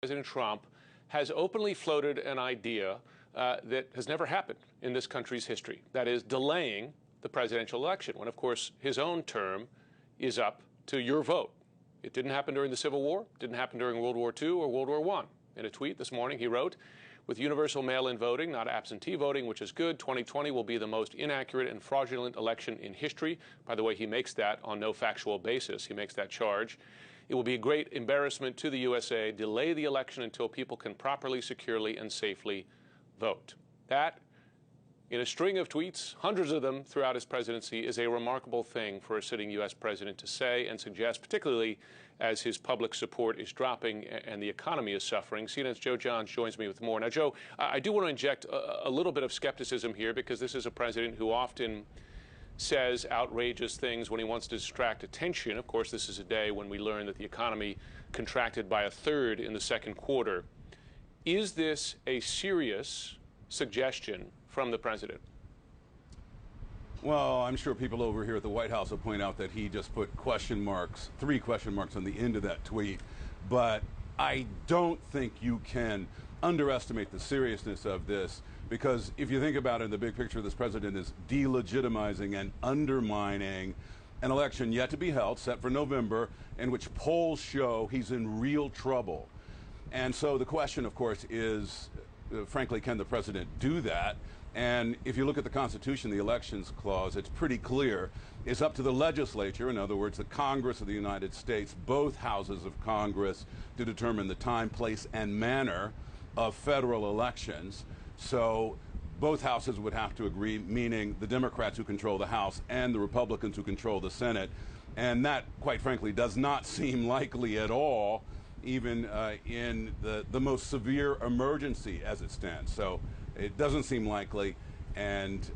President Trump has openly floated an idea that has never happened in this country's history. That is, delaying the presidential election, when, of course, his own term is up to your vote. It didn't happen during the Civil War, didn't happen during World War II or World War I. In a tweet this morning, he wrote, "With universal mail-in voting, not absentee voting, which is good, 2020 will be the most inaccurate and fraudulent election in history." By the way, he makes that on no factual basis. He makes that charge. "It will be a great embarrassment to the USA. Delay the election until people can properly, securely, and safely vote." That, in a string of tweets, hundreds of them throughout his presidency, is a remarkable thing for a sitting U.S. president to say and suggest, particularly as his public support is dropping and the economy is suffering. CNN's Joe Johns joins me with more. Now, Joe, I do want to inject a little bit of skepticism here, because this is a president who often says outrageous things when he wants to distract attention. Of course, this is a day when we learn that the economy contracted by a third in the second quarter. Is this a serious suggestion from the president? Well, I'm sure people over here at the White House will point out that he just put question marks, 3 question marks on the end of that tweet. But I don't think you can underestimate the seriousness of this, because if you think about it, the big picture, this president is delegitimizing and undermining an election yet to be held, set for November, in which polls show he's in real trouble. And so the question, of course, is, frankly, can the president do that? And if you look at the Constitution, the Elections Clause, it's pretty clear. It's up to the legislature, in other words, the Congress of the United States, both houses of Congress, to determine the time, place, and manner of federal elections. So both houses would have to agree, meaning the Democrats who control the House and the Republicans who control the Senate. And that, quite frankly, does not seem likely at all, even in the most severe emergency as it stands. So it doesn't seem likely, and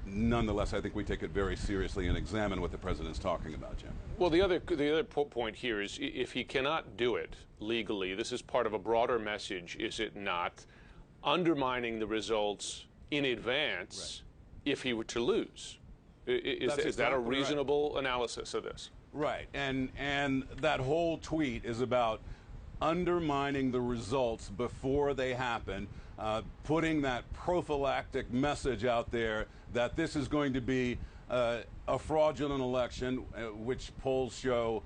nonetheless, I think we take it very seriously and examine what the president's talking about, Jim. Well, the other point here is, if he cannot do it legally, this is part of a broader message, is it not, undermining the results in advance, right, if he were to lose. Is that a reasonable analysis of this? Right, and that whole tweet is about undermining the results before they happen, putting that prophylactic message out there that this is going to be a fraudulent election, which polls show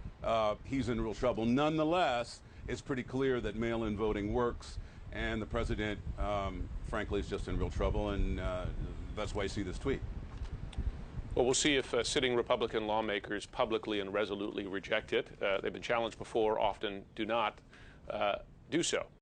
he's in real trouble. Nonetheless, it's pretty clear that mail-in voting works, and the president, frankly, is just in real trouble, and that's why you see this tweet. Well, we'll see if sitting Republican lawmakers publicly and resolutely reject it. They've been challenged before, often do not do so.